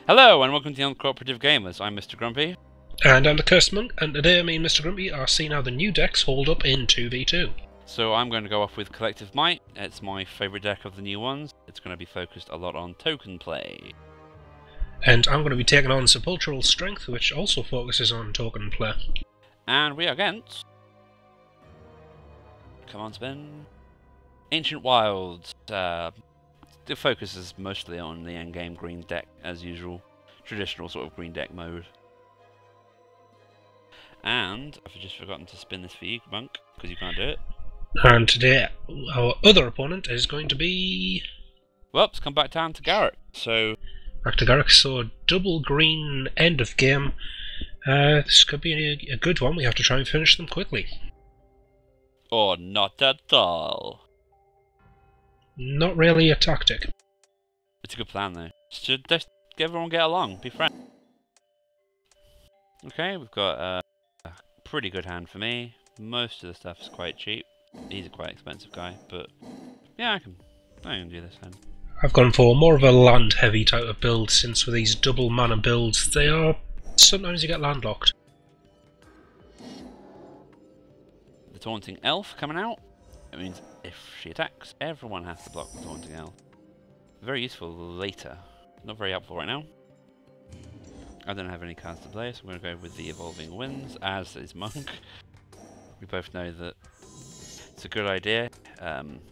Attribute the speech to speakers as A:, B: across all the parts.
A: Hello and welcome to the Uncooperative Gamers. I'm Mr. Grumpy.
B: And I'm the Cursed Monk, and today me and Mr. Grumpy are seeing how the new decks hold up in 2v2.
A: So I'm going to go off with Collective Might. It's my favourite deck of the new ones. It's going to be focused a lot on token play.
B: And I'm going to be taking on Sepulchral Strength, which also focuses on token play.
A: And we are against... Come on, spin. Ancient Wilds. The focus is mostly on the endgame green deck, as usual. Traditional sort of green deck mode. And I've just forgotten to spin this for you, Monk, because you can't do it.
B: And today, our other opponent is going to be...
A: Well, it's come back down to Garrett, so...
B: Back to Garrett, so double green end of game. This could be a good one. We have to try and finish them quickly.
A: Or not at all.
B: Not really a tactic.
A: It's a good plan, though. Just everyone get along, be friends. Okay, we've got a pretty good hand for me. Most of the stuff is quite cheap. He's a quite expensive guy, but yeah, I can do this hand.
B: I've gone for more of a land-heavy type of build, since with these double mana builds, they are... sometimes you get landlocked.
A: The Taunting Elf coming out. It means if she attacks, everyone has to block the Taunting Elf. Very useful later. Not very helpful right now. I don't have any cards to play, so I'm going to go with the Evolving Winds, as is Monk. We both know that it's a good idea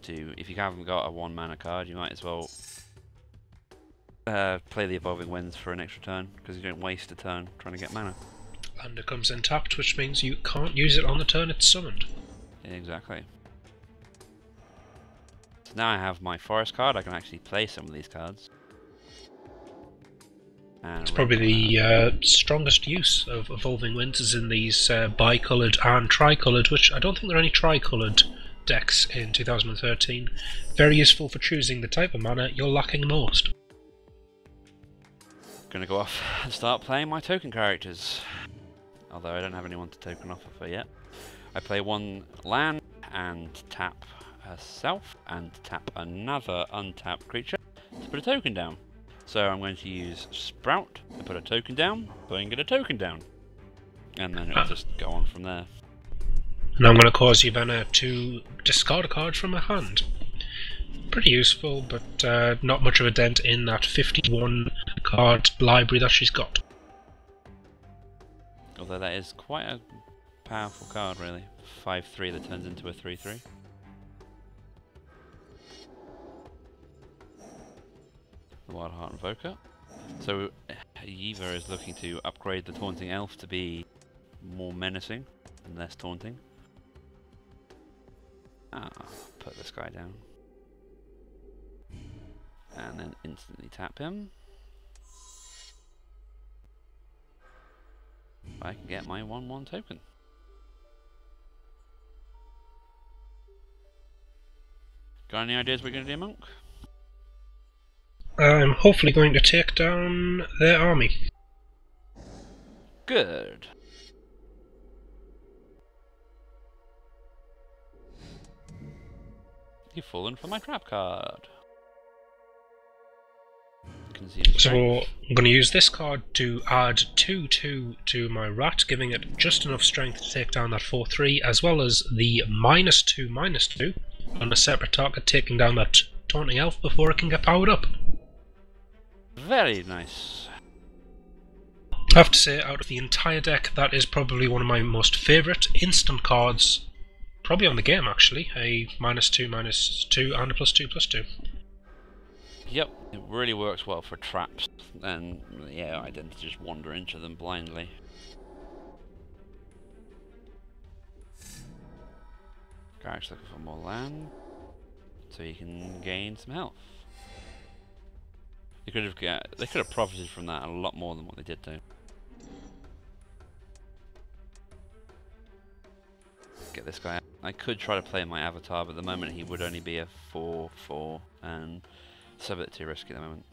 A: if you haven't got a 1-mana card, you might as well play the Evolving Winds for an extra turn, because you don't waste a turn trying to get mana.
B: And it comes untapped, which means you can't use it on the turn it's summoned.
A: Exactly. So now I have my forest card, I can actually play some of these cards. And
B: it's probably the strongest use of Evolving Winds is in these bi-coloured and tri-coloured, which I don't think there are any tri-coloured decks in 2013. Very useful for choosing the type of mana you're lacking most.
A: Gonna go off and start playing my token characters. Although I don't have anyone to token off of yet. I play one land and tap herself and tap another untapped creature to put a token down. So I'm going to use Sprout to put a token down, putting it a token down. And then it'll just go on from there.
B: And I'm going to cause Yavana to discard a card from her hand. Pretty useful, but not much of a dent in that 51 card library that she's got.
A: Although that is quite a powerful card, really. 5/3 that turns into a 3/3. The Wild Heart Invoker. So Eva is looking to upgrade the Taunting Elf to be more menacing and less taunting. Put this guy down. And then instantly tap him. I can get my 1/1 token. Got any ideas what we're going to do, Monk?
B: I'm hopefully going to take down their army.
A: Good. You've fallen for my trap card.
B: So I'm going to use this card to add 2/2 to my rat, giving it just enough strength to take down that 4/3, as well as the -2/2 on a separate target, taking down that Taunting Elf before it can get powered up.
A: Very nice.
B: I have to say, out of the entire deck, that is probably one of my most favourite instant cards, probably on the game actually, a -2/2 and a +2/2.
A: Yep, it really works well for traps, and yeah, I didn't just wander into them blindly. Garrick's looking for more land, so he can gain some health. They could have profited from that a lot more than what they did though. Get this guy out. I could try to play my avatar, but at the moment he would only be a 4/4, and it's a bit too risky at the moment.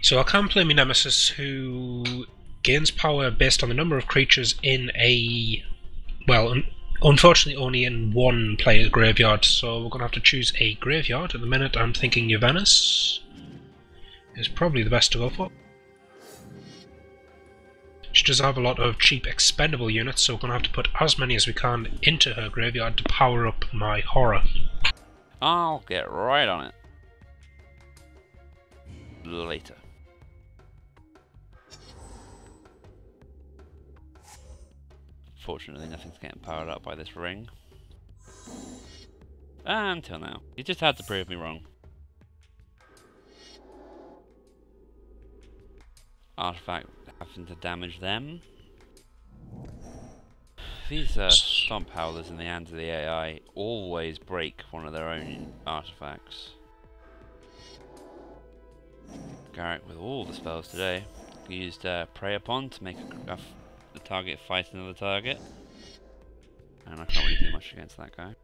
B: So I can play my Nemesis, who gains power based on the number of creatures in a... well, unfortunately only in one player's graveyard, so we're going to have to choose a graveyard. At the minute I'm thinking Yavanis. is probably the best to go for. She does have a lot of cheap expendable units, so we're going to have to put as many as we can into her graveyard to power up my horror.
A: I'll get right on it. Later. Fortunately, nothing's getting powered up by this ring. Until now. You just had to prove me wrong. Artifact having to damage them. These Stomp Howlers in the hands of the AI always break one of their own artifacts. Garrett with all the spells today. Used Prey Upon to make the target fight another target. And I can't really do much against that guy.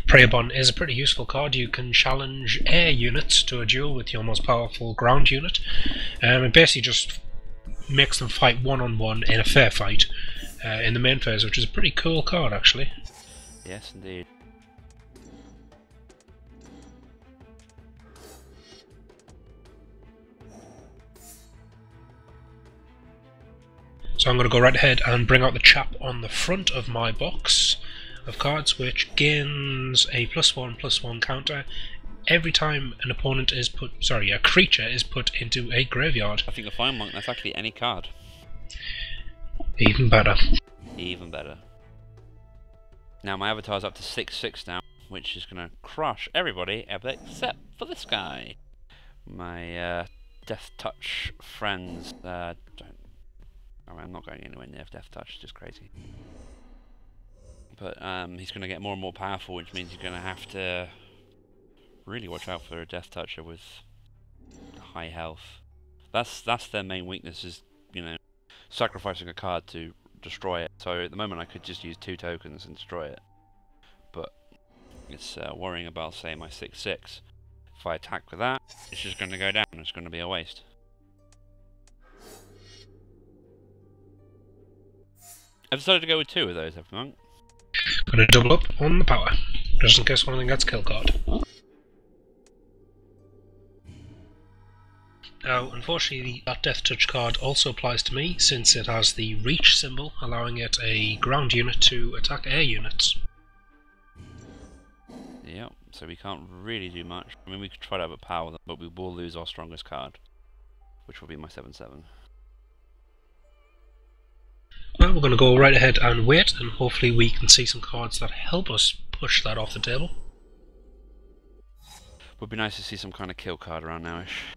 B: Prey Upon is a pretty useful card. You can challenge air units to a duel with your most powerful ground unit. It basically just makes them fight one-on-one in a fair fight in the main phase, which is a pretty cool card actually.
A: Yes, indeed.
B: So I'm going to go right ahead and bring out the chap on the front of my box of cards, which gains a +1/+1 counter every time an opponent is a creature is put into a graveyard.
A: I think a Fire Monk, that's actually any card.
B: Even better.
A: Even better. Now my avatar's up to 6/6 now, which is going to crush everybody except for this guy. My Death Touch friends don't. I'm not going anywhere near Death Touch, it's just crazy. But he's going to get more and more powerful, which means you're going to have to really watch out for a Death Toucher with high health. That's their main weakness, is, you know, sacrificing a card to destroy it. So at the moment I could just use 2 tokens and destroy it. But it's worrying about, say, my 6/6. If I attack with that, it's just going to go down, it's going to be a waste. I've decided to go with 2 of those, have Monk.
B: Going to double up on the power, just in case one of them gets kill card. Now, unfortunately, that Death Touch card also applies to me, since it has the reach symbol, allowing it a ground unit to attack air units.
A: Yep, so we can't really do much. I mean, we could try to overpower them, but we will lose our strongest card, which will be my 7/7.
B: Well, we're going to go right ahead and wait, and hopefully we can see some cards that help us push that off the table.
A: Would be nice to see some kind of kill card around nowish.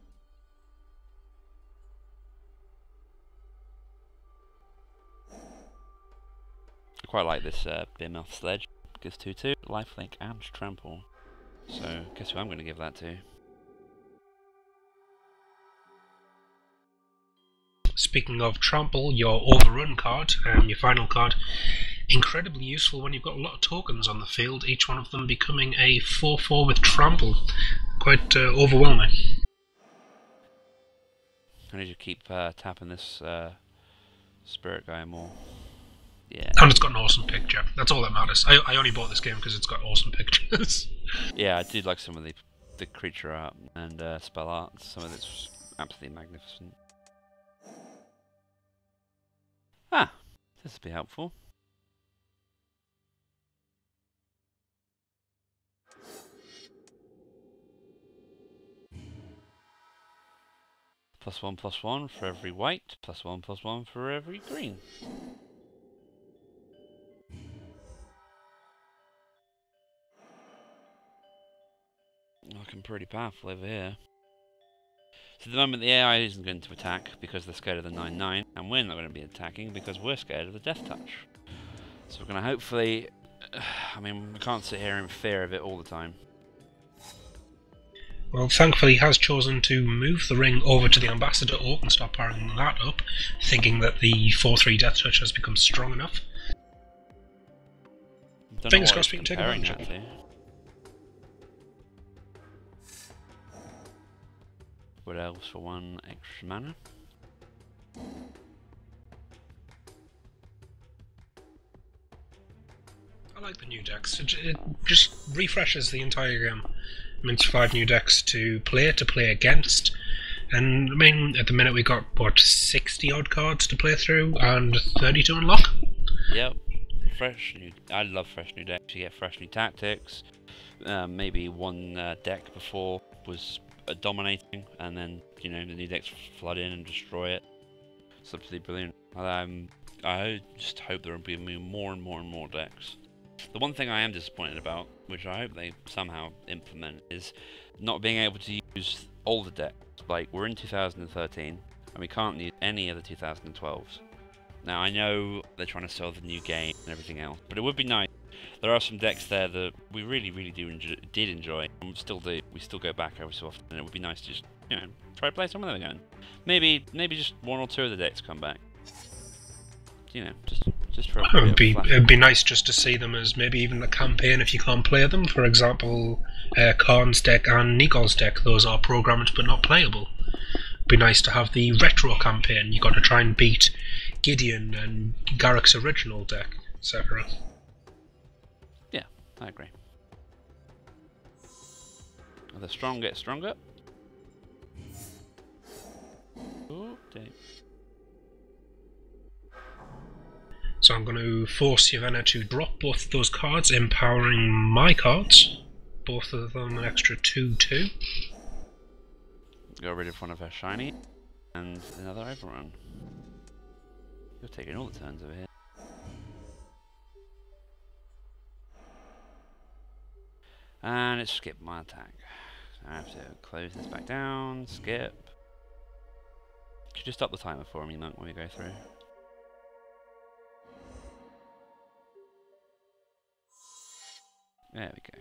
A: I quite like this Beermouth Sledge. Gives 2/2, lifelink and trample. So, guess who I'm going to give that to?
B: Speaking of trample, your overrun card, your final card, incredibly useful when you've got a lot of tokens on the field, each one of them becoming a 4/4 with trample. Quite overwhelming.
A: I need to keep tapping this spirit guy more. Yeah.
B: And it's got an awesome picture. That's all that matters. I only bought this game because it's got awesome pictures.
A: Yeah, I did like some of the creature art and spell art. Some of it's absolutely magnificent. Ah, this would be helpful. +1/+1 for every white, +1/+1 for every green. Looking pretty powerful over here. So at the moment the AI isn't going to attack because they're scared of the 9/9, and we're not going to be attacking because we're scared of the Death Touch. So we're going to hopefully... I mean, we can't sit here in fear of it all the time.
B: Well, thankfully he has chosen to move the ring over to the Ambassador Oak and start powering that up, thinking that the 4/3 Death Touch has become strong enough. Fingers crossed we can take advantage of it. Wood Elves for 1 extra mana. I like the new decks. It just refreshes the entire game. It means 5 new decks to play against, And I mean, at the minute we got what 60 odd cards to play through and 30 to unlock.
A: Yep. Fresh new. I love fresh new decks. You get fresh new tactics. Maybe one deck before was dominating, and then the new decks flood in and destroy it. It's absolutely brilliant. I just hope there will be more and more and more decks. The one thing I am disappointed about, which I hope they somehow implement, is not being able to use older decks. Like, we're in 2013, and we can't use any of the 2012s. Now, I know they're trying to sell the new game and everything else, but it would be nice. There are some decks there that we really, really did enjoy, and still do. We still go back every so often, and it would be nice to just, try to play some of them again. Maybe just one or two of the decks come back. Just for a
B: it'd be nice just to see them as maybe even a campaign if you can't play them. For example, Karn's deck and Nikol's deck, those are programmed but not playable. It'd be nice to have the retro campaign. You've got to try and beat Gideon and Garrick's original deck, etc.
A: Yeah, I agree. The strong get stronger. Oh, dang.
B: So I'm going to force Yavena to drop both of those cards, empowering my cards. Both of them an extra 2/2.
A: Got rid of one of her shiny, and another overrun. You're taking all the turns over here. And it skipped my attack. So I have to close this back down, skip. Could you just stop the timer for me, Monk, when we go through? There we go.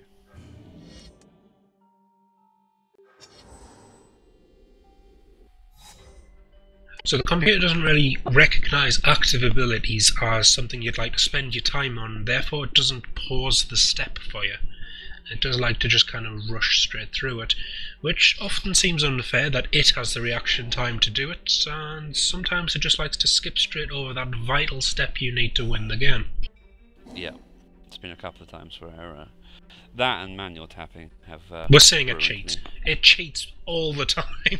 B: So the computer doesn't really recognise active abilities as something you'd like to spend your time on, therefore it doesn't pause the step for you. It does like to just kind of rush straight through it, which often seems unfair that it has the reaction time to do it, and sometimes it just likes to skip straight over that vital step you need to win the game.
A: Yeah, it's been a couple of times where that and manual tapping have...
B: We're saying it cheats. It cheats all the time.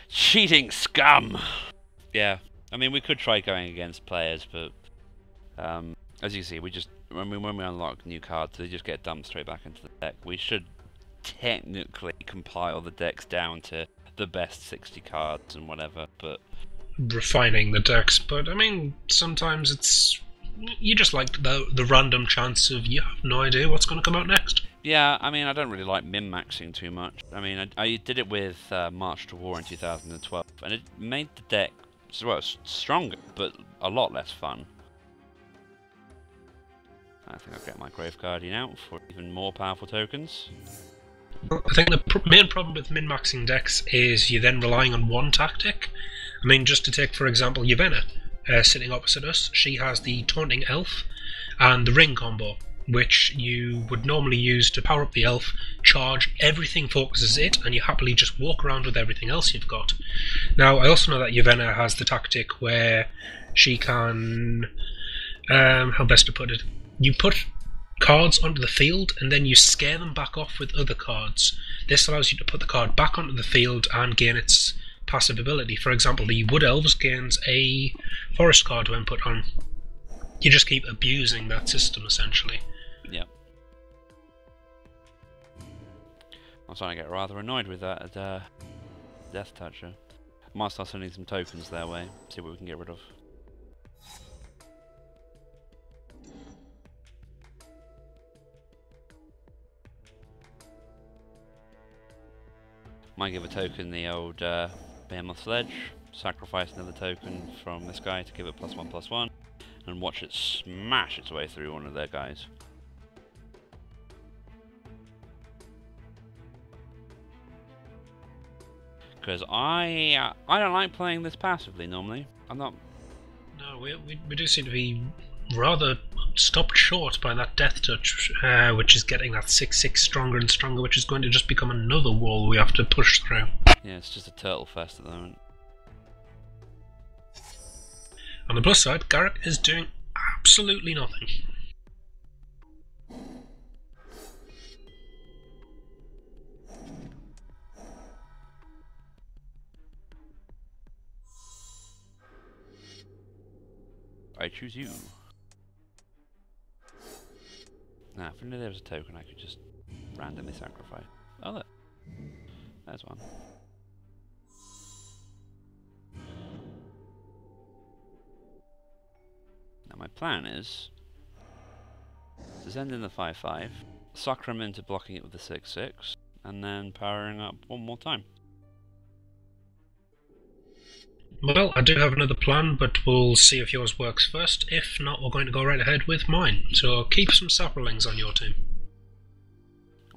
A: Cheating scum! Yeah, I mean, we could try going against players, but as you see, when we unlock new cards, they just get dumped straight back into the deck. We should technically compile the decks down to the best 60 cards and whatever, but...
B: refining the decks, but I mean, sometimes it's... you just like the random chance of you have no idea what's going to come out next.
A: Yeah, I mean, I don't really like min-maxing too much. I mean, I did it with March to War in 2012, and it made the deck, well, stronger, but a lot less fun. I think I'll get my Grave Guardian out for even more powerful tokens.
B: I think the main problem with min-maxing decks is you're then relying on one tactic. I mean, just to take, for example, Yavena, sitting opposite us, she has the Taunting Elf and the Ring combo, which you would normally use to power up the elf, charge, everything focuses it, and you happily just walk around with everything else you've got. Now, I also know that Yavena has the tactic where she can... how best to put it? You put cards onto the field, and then you scare them back off with other cards. This allows you to put the card back onto the field and gain its passive ability. For example, the Wood Elves gains a Forest card when put on. You just keep abusing that system, essentially.
A: Yeah. I'm starting to get rather annoyed with that Death Toucher. I might start sending some tokens their way, see what we can get rid of. Might give a token the old Behemoth Sledge, sacrifice another token from this guy to give it +1/+1, and watch it smash its way through one of their guys. Because I don't like playing this passively normally. I'm not...
B: No, we do seem to be rather stopped short by that Death Touch, which is getting that 6/6 stronger and stronger, which is going to just become another wall we have to push through.
A: Yeah, it's just a turtle fest at the moment.
B: On the plus side, Garrick is doing absolutely nothing.
A: I choose you. Now, if only there was a token I could just randomly sacrifice. Oh, look. There's one. Now, my plan is to send in the 5/5, sucker him into blocking it with the 6/6, and then powering up one more time.
B: Well, I do have another plan, but we'll see if yours works first. If not, we're going to go right ahead with mine. So keep some saplings on your team.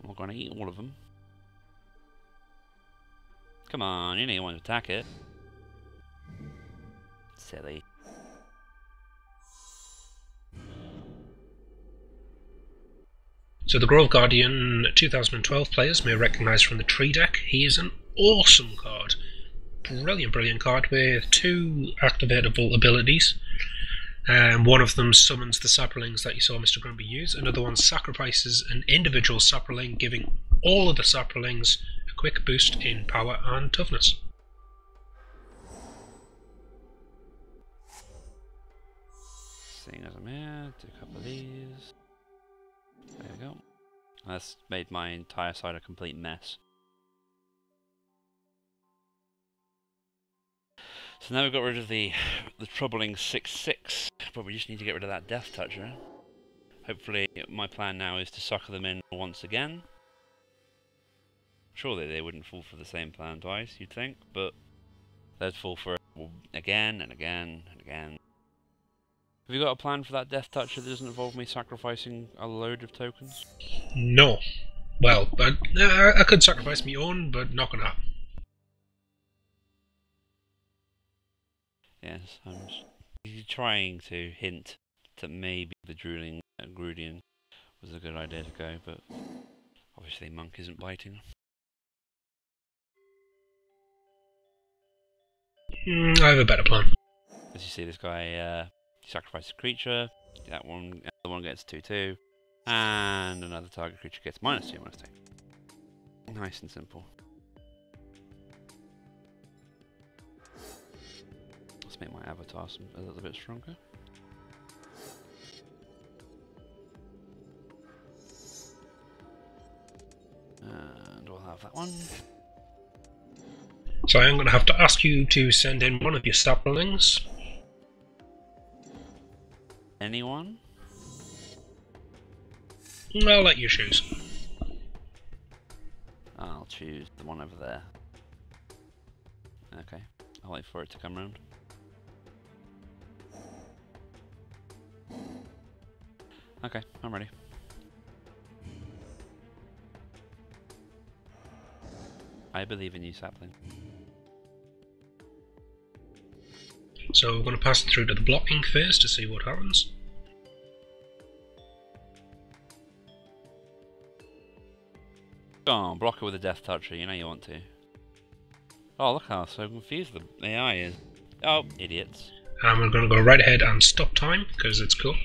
A: We're going to eat all of them. Come on, you know you want to attack it. Silly.
B: So the Grove Guardian 2012 players may recognise from the tree deck. He is an awesome card. Brilliant card with 2 activatable abilities. One of them summons the saplings that you saw Mr. Grumpy use. Another one sacrifices an individual sapling, giving all of the saplings a quick boost in power and toughness.
A: Seeing as I'm here, do a couple of these. There we go. That's made my entire side a complete mess. So now we've got rid of the troubling 6/6, but we just need to get rid of that Death Toucher. Hopefully, my plan now is to sucker them in once again. Surely they wouldn't fall for the same plan twice, you'd think, but they'd fall for it again and again and again. Have you got a plan for that Death Toucher that doesn't involve me sacrificing a load of tokens?
B: No. Well, but I could sacrifice my own, but not gonna happen.
A: Yes, I'm trying to hint that maybe the drooling Grudian was a good idea to go, but obviously Monk isn't biting.
B: I have a better plan.
A: As you see, this guy sacrifices a creature, that one, the one gets 2/2, and another target creature gets -2/-2. Nice and simple. Let's make my avatar a little bit stronger. And we'll have that one.
B: So I'm going to have to ask you to send in one of your saplings.
A: Anyone?
B: I'll let you choose.
A: I'll choose the one over there. Okay, I'll wait for it to come round. Okay, I'm ready. I believe in you, sapling.
B: So we're going to pass it through to the blocking phase to see what happens.
A: Go on, block it with a Death Toucher, you know you want to. Oh, look how so confused the AI is. Oh, idiots.
B: And we're going to go right ahead and stop time, because it's cool.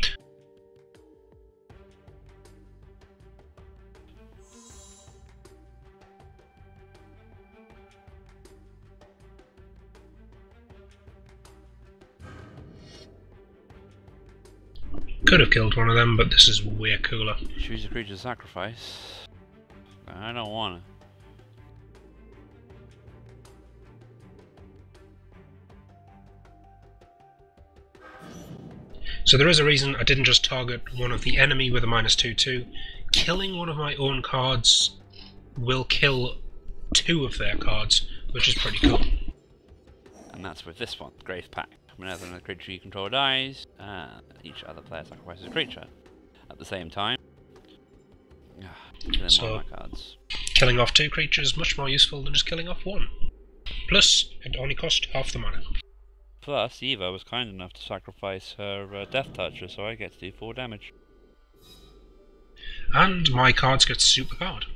B: Could have killed one of them, but this is way cooler.
A: Choose a creature to sacrifice. I don't want to.
B: So there is a reason I didn't just target one of the enemy with a -2/2. Killing one of my own cards will kill 2 of their cards, which is pretty cool.
A: And that's with this one, Grave Pact. Whenever another creature you control dies, each other player sacrifices a creature. At the same time, killing
B: So,
A: one of my cards.
B: Killing off 2 creatures is much more useful than just killing off 1. Plus, it only cost half the mana.
A: Plus, Eva was kind enough to sacrifice her Death Toucher, so I get to do 4 damage.
B: And my cards get super powered.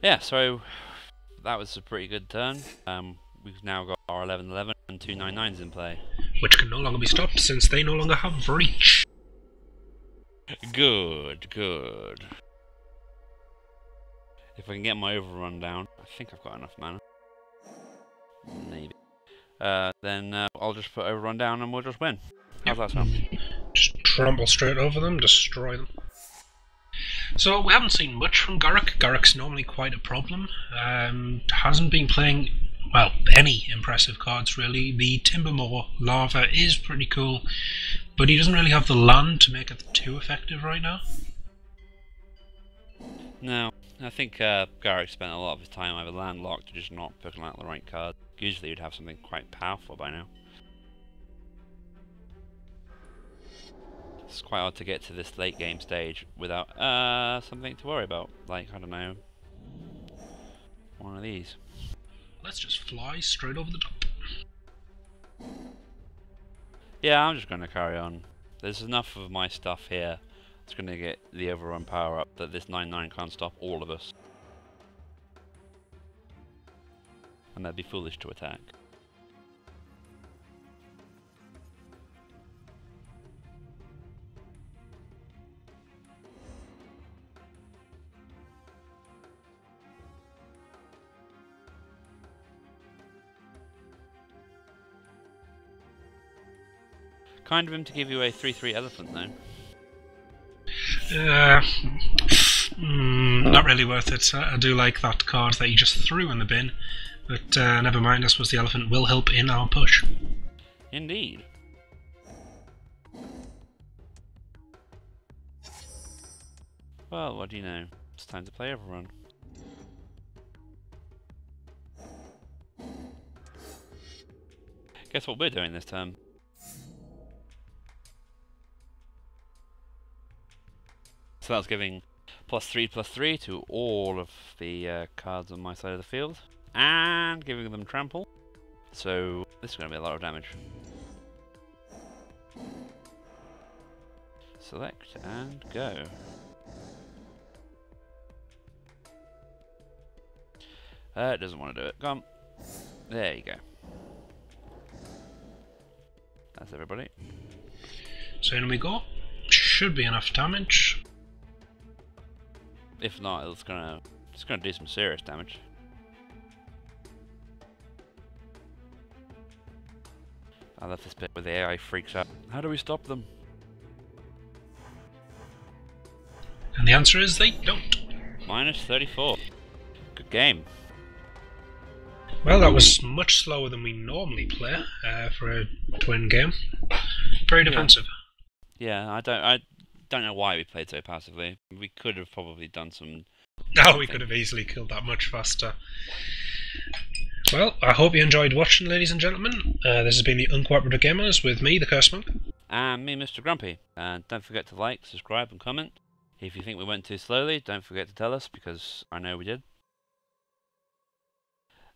A: Yeah, so that was a pretty good turn. We've now got our 11/11 and 2 9/9s in play.
B: Which can no longer be stopped since they no longer have reach.
A: Good, good. If I can get my overrun down, I think I've got enough mana. Maybe. Then I'll just put overrun down and we'll just win. How's that sound?
B: Just trample straight over them, destroy them. So we haven't seen much from Garrick. Garrick's normally quite a problem. Hasn't been playing, well, any impressive cards really. The Timbermore Lava is pretty cool, but he doesn't really have the land to make it too effective right now.
A: No, I think Garrick spent a lot of his time either landlocked or just not picking out the right card. Usually you'd have something quite powerful by now. It's quite hard to get to this late game stage without something to worry about. Like, I don't know, one of these.
B: Let's just fly straight over the top.
A: Yeah, I'm just going to carry on. There's enough of my stuff here. It's going to get the overrun power up that this 9/9 can't stop all of us. And that'd be foolish to attack. Kind of him to give you a 3/3 elephant though.
B: Not really worth it. I do like that card that he just threw in the bin, but never mind, I suppose the elephant will help in our push.
A: Indeed. Well, what do you know? It's time to play Overrun. Guess what we're doing this term? So that's giving +3/+3 to all of the cards on my side of the field, and giving them trample. So this is going to be a lot of damage. Select and go. It doesn't want to do it. Come on. There you go. That's everybody.
B: So in we go. Should be enough damage.
A: If not, it's gonna do some serious damage. I love this bit where the AI freaks out. How do we stop them?
B: And the answer is they don't.
A: -34. Good game.
B: Well, that was much slower than we normally play for a twin game. Very defensive.
A: Yeah, I don't know why we played so passively. We could have probably done some...
B: No, we could have easily killed that much faster. Well, I hope you enjoyed watching, ladies and gentlemen. This has been the Uncooperative Gamers with me, the TheCursedMonk.
A: And me, Mr. Grumpy. And don't forget to like, subscribe and comment. If you think we went too slowly, don't forget to tell us, because I know we did.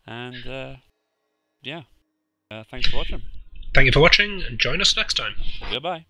A: And, yeah. Thanks for watching.
B: Thank you for watching, and join us next time.
A: Goodbye.